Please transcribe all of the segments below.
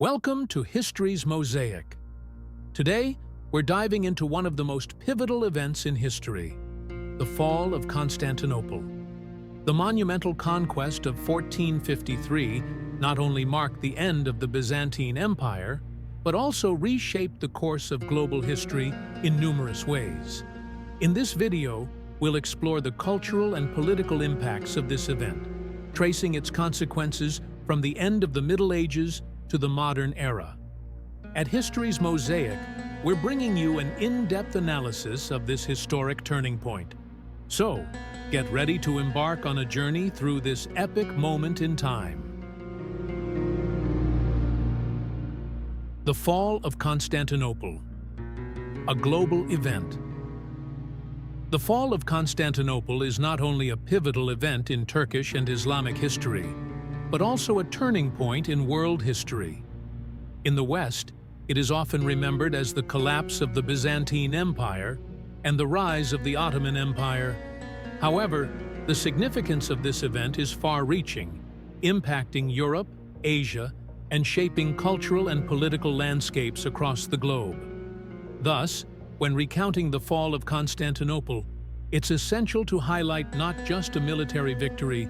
Welcome to History's Mosaic. Today, we're diving into one of the most pivotal events in history, the fall of Constantinople. The monumental conquest of 1453 not only marked the end of the Byzantine Empire, but also reshaped the course of global history in numerous ways. In this video, we'll explore the cultural and political impacts of this event, tracing its consequences from the end of the Middle Ages to the modern era. At History's Mosaic, we're bringing you an in-depth analysis of this historic turning point. So, get ready to embark on a journey through this epic moment in time. The fall of Constantinople, a global event. The fall of Constantinople is not only a pivotal event in Turkish and Islamic history, but also a turning point in world history. In the West, it is often remembered as the collapse of the Byzantine Empire and the rise of the Ottoman Empire. However, the significance of this event is far-reaching, impacting Europe, Asia, and shaping cultural and political landscapes across the globe. Thus, when recounting the fall of Constantinople, it's essential to highlight not just a military victory,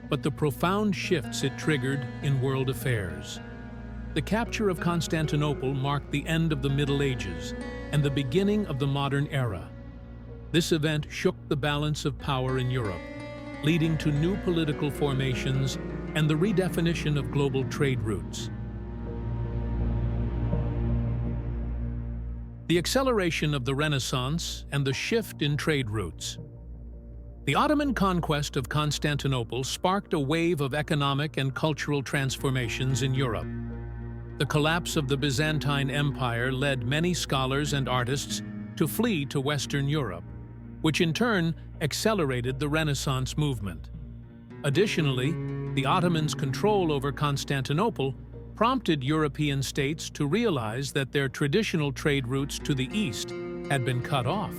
but the profound shifts it triggered in world affairs. The capture of Constantinople marked the end of the Middle Ages and the beginning of the modern era. This event shook the balance of power in Europe, leading to new political formations and the redefinition of global trade routes. The acceleration of the Renaissance and the shift in trade routes. The Ottoman conquest of Constantinople sparked a wave of economic and cultural transformations in Europe. The collapse of the Byzantine Empire led many scholars and artists to flee to Western Europe, which in turn accelerated the Renaissance movement. Additionally, the Ottomans' control over Constantinople prompted European states to realize that their traditional trade routes to the east had been cut off.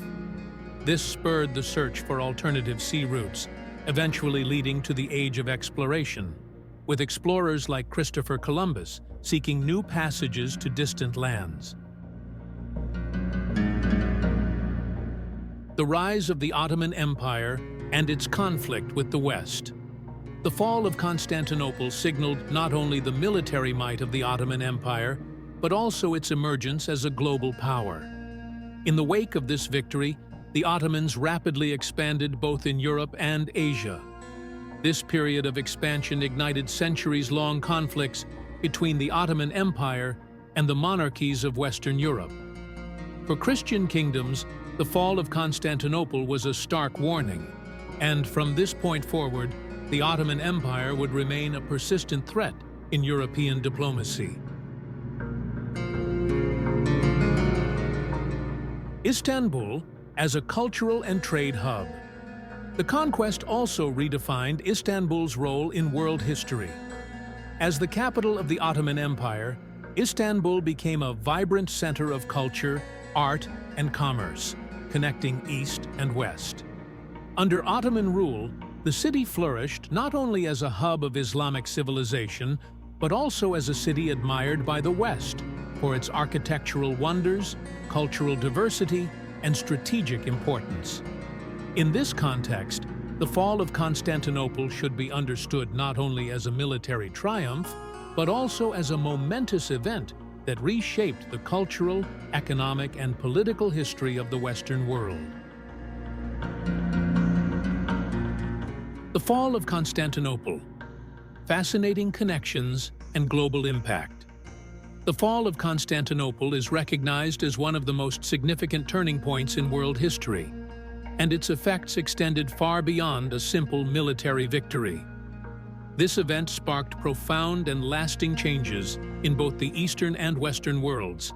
This spurred the search for alternative sea routes, eventually leading to the Age of Exploration, with explorers like Christopher Columbus seeking new passages to distant lands. The rise of the Ottoman Empire and its conflict with the West. The fall of Constantinople signaled not only the military might of the Ottoman Empire, but also its emergence as a global power. In the wake of this victory, the Ottomans rapidly expanded both in Europe and Asia. This period of expansion ignited centuries-long conflicts between the Ottoman Empire and the monarchies of Western Europe. For Christian kingdoms, the fall of Constantinople was a stark warning, and from this point forward, the Ottoman Empire would remain a persistent threat in European diplomacy. Istanbul as a cultural and trade hub. The conquest also redefined Istanbul's role in world history. As the capital of the Ottoman Empire, Istanbul became a vibrant center of culture, art, and commerce, connecting East and West. Under Ottoman rule, the city flourished not only as a hub of Islamic civilization, but also as a city admired by the West for its architectural wonders, cultural diversity, and strategic importance. In this context, the fall of Constantinople should be understood not only as a military triumph, but also as a momentous event that reshaped the cultural, economic, and political history of the Western world. The fall of Constantinople. Fascinating connections and global impact. The fall of Constantinople is recognized as one of the most significant turning points in world history, and its effects extended far beyond a simple military victory. This event sparked profound and lasting changes in both the Eastern and Western worlds,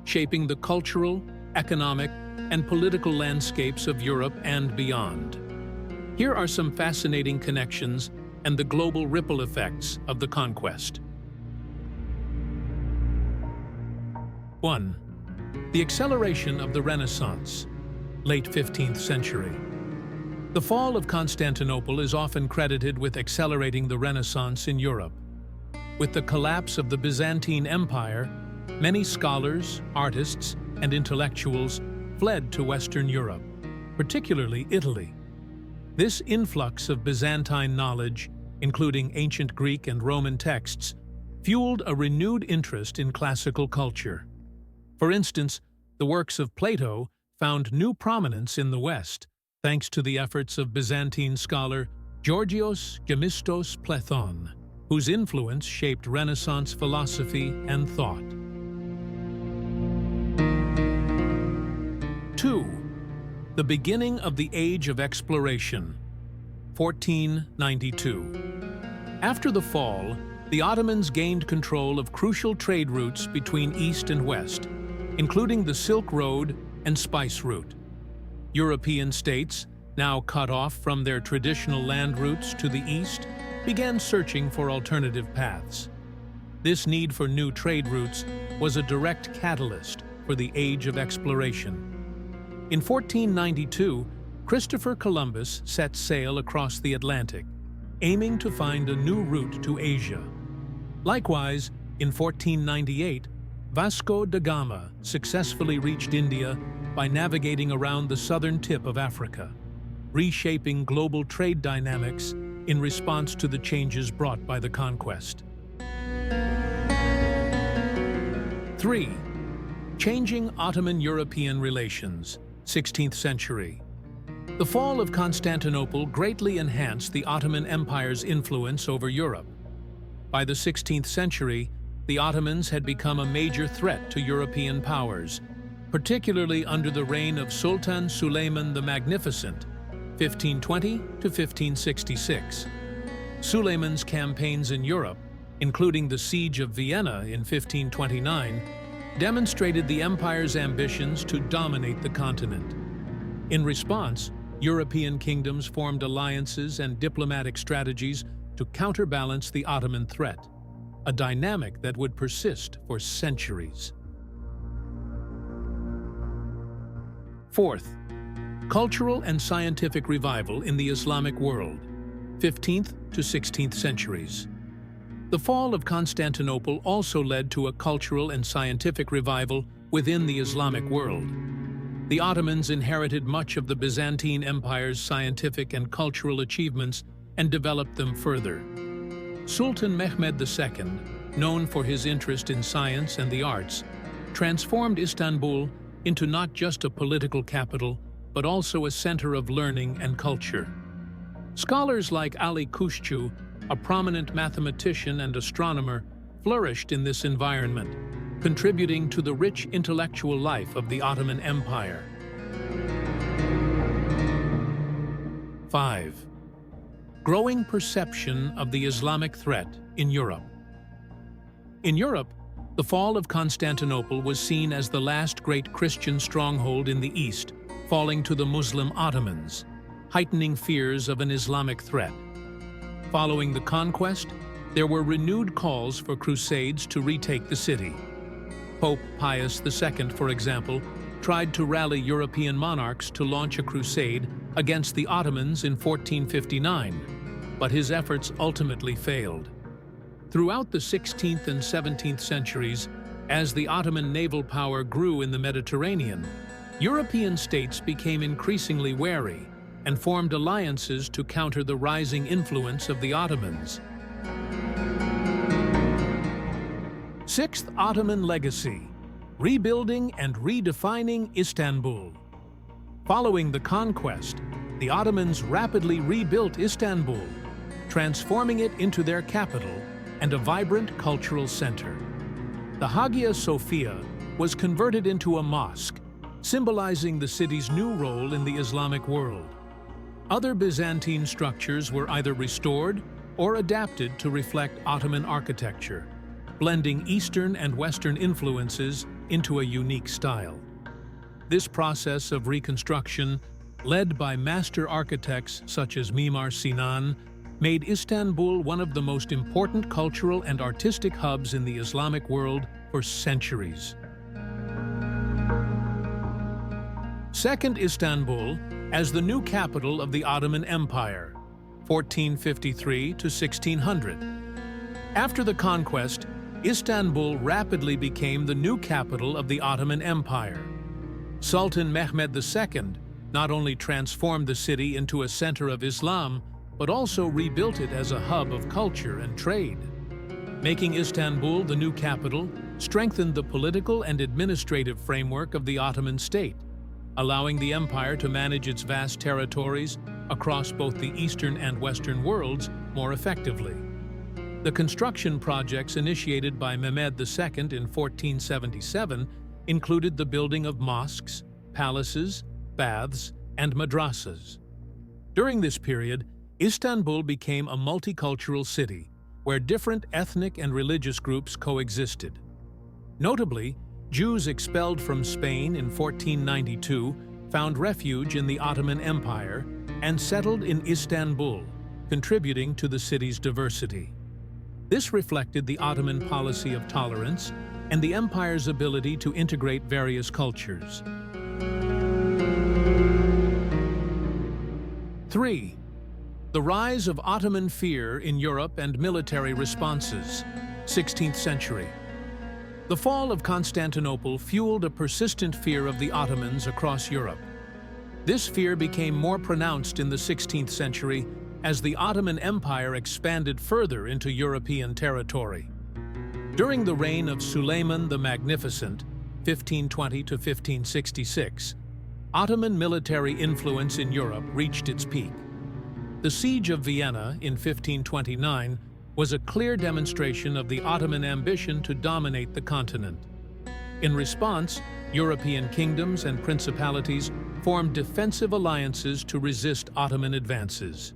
shaping the cultural, economic, and political landscapes of Europe and beyond. Here are some fascinating connections and the global ripple effects of the conquest. 1. The acceleration of the Renaissance, late 15th century. The fall of Constantinople is often credited with accelerating the Renaissance in Europe. With the collapse of the Byzantine Empire, many scholars, artists, and intellectuals fled to Western Europe, particularly Italy. This influx of Byzantine knowledge, including ancient Greek and Roman texts, fueled a renewed interest in classical culture. For instance, the works of Plato found new prominence in the West, thanks to the efforts of Byzantine scholar Georgios Gemistos Plethon, whose influence shaped Renaissance philosophy and thought. 2. The beginning of the Age of Exploration, 1492. After the fall, the Ottomans gained control of crucial trade routes between East and West, including the Silk Road and Spice Route. European states, now cut off from their traditional land routes to the east, began searching for alternative paths. This need for new trade routes was a direct catalyst for the Age of Exploration. In 1492, Christopher Columbus set sail across the Atlantic, aiming to find a new route to Asia. Likewise, in 1498, Vasco da Gama successfully reached India by navigating around the southern tip of Africa, reshaping global trade dynamics in response to the changes brought by the conquest. 3. Changing Ottoman-European relations, 16th century. The fall of Constantinople greatly enhanced the Ottoman Empire's influence over Europe. By the 16th century, the Ottomans had become a major threat to European powers, particularly under the reign of Sultan Suleiman the Magnificent, 1520 to 1566. Suleiman's campaigns in Europe, including the Siege of Vienna in 1529, demonstrated the empire's ambitions to dominate the continent. In response, European kingdoms formed alliances and diplomatic strategies to counterbalance the Ottoman threat, a dynamic that would persist for centuries. 4th, cultural and scientific revival in the Islamic world, 15th to 16th centuries. The fall of Constantinople also led to a cultural and scientific revival within the Islamic world. The Ottomans inherited much of the Byzantine Empire's scientific and cultural achievements and developed them further. Sultan Mehmed II, known for his interest in science and the arts, transformed Istanbul into not just a political capital, but also a center of learning and culture. Scholars like Ali Kuşçu, a prominent mathematician and astronomer, flourished in this environment, contributing to the rich intellectual life of the Ottoman Empire. 5. Growing perception of the Islamic threat in Europe. In Europe, the fall of Constantinople was seen as the last great Christian stronghold in the East, falling to the Muslim Ottomans, heightening fears of an Islamic threat. Following the conquest, there were renewed calls for crusades to retake the city. Pope Pius II, for example, tried to rally European monarchs to launch a crusade against the Ottomans in 1459, but his efforts ultimately failed. Throughout the 16th and 17th centuries, as the Ottoman naval power grew in the Mediterranean, European states became increasingly wary and formed alliances to counter the rising influence of the Ottomans. 6th Ottoman legacy: rebuilding and redefining Istanbul. Following the conquest, the Ottomans rapidly rebuilt Istanbul, transforming it into their capital and a vibrant cultural center. The Hagia Sophia was converted into a mosque, symbolizing the city's new role in the Islamic world. Other Byzantine structures were either restored or adapted to reflect Ottoman architecture, blending Eastern and Western influences into a unique style. This process of reconstruction, led by master architects such as Mimar Sinan, made Istanbul one of the most important cultural and artistic hubs in the Islamic world for centuries. Second Istanbul as the new capital of the Ottoman Empire, 1453 to 1600. After the conquest, Istanbul rapidly became the new capital of the Ottoman Empire. Sultan Mehmed II not only transformed the city into a center of Islam, but also rebuilt it as a hub of culture and trade. Making Istanbul the new capital strengthened the political and administrative framework of the Ottoman state, allowing the empire to manage its vast territories across both the Eastern and Western worlds more effectively. The construction projects initiated by Mehmed II in 1477 included the building of mosques, palaces, baths, and madrasas. During this period, Istanbul became a multicultural city where different ethnic and religious groups coexisted. Notably, Jews expelled from Spain in 1492 found refuge in the Ottoman Empire and settled in Istanbul, contributing to the city's diversity. This reflected the Ottoman policy of tolerance and the empire's ability to integrate various cultures. 3. The rise of Ottoman fear in Europe and military responses, 16th century. The fall of Constantinople fueled a persistent fear of the Ottomans across Europe. This fear became more pronounced in the 16th century as the Ottoman Empire expanded further into European territory. During the reign of Suleiman the Magnificent, 1520 to 1566, Ottoman military influence in Europe reached its peak. The Siege of Vienna in 1529 was a clear demonstration of the Ottoman ambition to dominate the continent. In response, European kingdoms and principalities formed defensive alliances to resist Ottoman advances.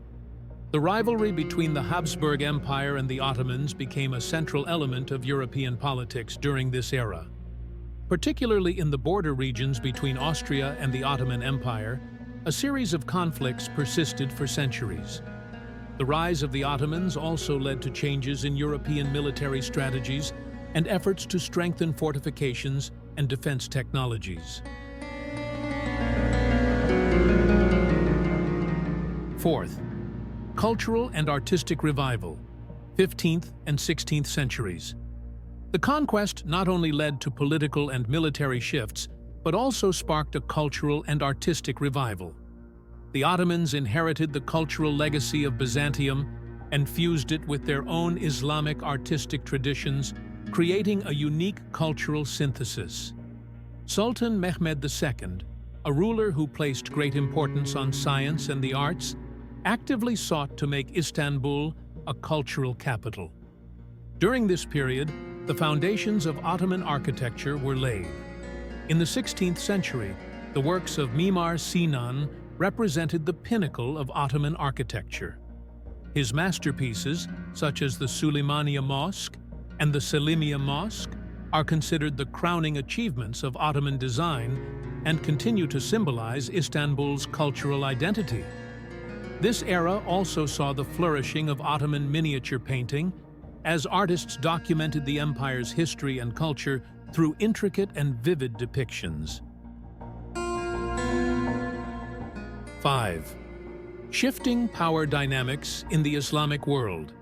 The rivalry between the Habsburg Empire and the Ottomans became a central element of European politics during this era. Particularly in the border regions between Austria and the Ottoman Empire, a series of conflicts persisted for centuries. The rise of the Ottomans also led to changes in European military strategies and efforts to strengthen fortifications and defense technologies. 4th, cultural and artistic revival, 15th and 16th centuries. The conquest not only led to political and military shifts, but also sparked a cultural and artistic revival. The Ottomans inherited the cultural legacy of Byzantium and fused it with their own Islamic artistic traditions, creating a unique cultural synthesis. Sultan Mehmed II, a ruler who placed great importance on science and the arts, actively sought to make Istanbul a cultural capital. During this period, the foundations of Ottoman architecture were laid. In the 16th century, the works of Mimar Sinan represented the pinnacle of Ottoman architecture. His masterpieces, such as the Süleymaniye Mosque and the Selimiye Mosque, are considered the crowning achievements of Ottoman design and continue to symbolize Istanbul's cultural identity. This era also saw the flourishing of Ottoman miniature painting, as artists documented the empire's history and culture through intricate and vivid depictions. 5. Shifting power dynamics in the Islamic world,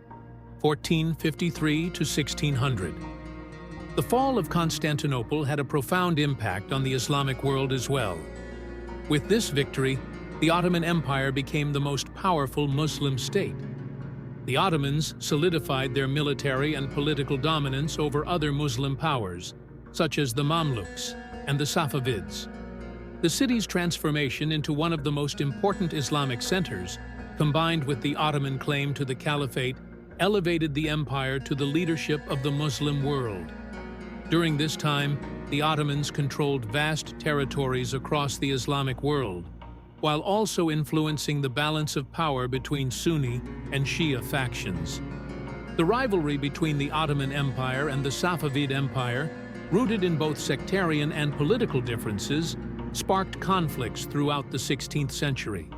1453 to 1600. The fall of Constantinople had a profound impact on the Islamic world as well. With this victory, the Ottoman Empire became the most powerful Muslim state. The Ottomans solidified their military and political dominance over other Muslim powers, such as the Mamluks and the Safavids. The city's transformation into one of the most important Islamic centers, combined with the Ottoman claim to the caliphate, elevated the empire to the leadership of the Muslim world. During this time, the Ottomans controlled vast territories across the Islamic world, while also influencing the balance of power between Sunni and Shia factions. The rivalry between the Ottoman Empire and the Safavid Empire, rooted in both sectarian and political differences, sparked conflicts throughout the 16th century.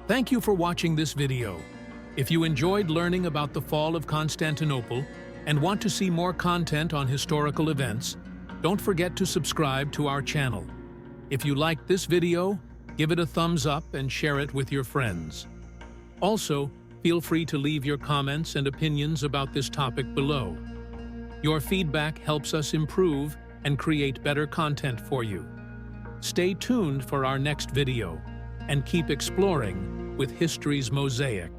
Thank you for watching this video. If you enjoyed learning about the fall of Constantinople and want to see more content on historical events, don't forget to subscribe to our channel. If you liked this video, give it a thumbs up and share it with your friends. Also, Feel free to leave your comments and opinions about this topic below. Your feedback helps us improve and create better content for you. Stay tuned for our next video and keep exploring with history's mosaic.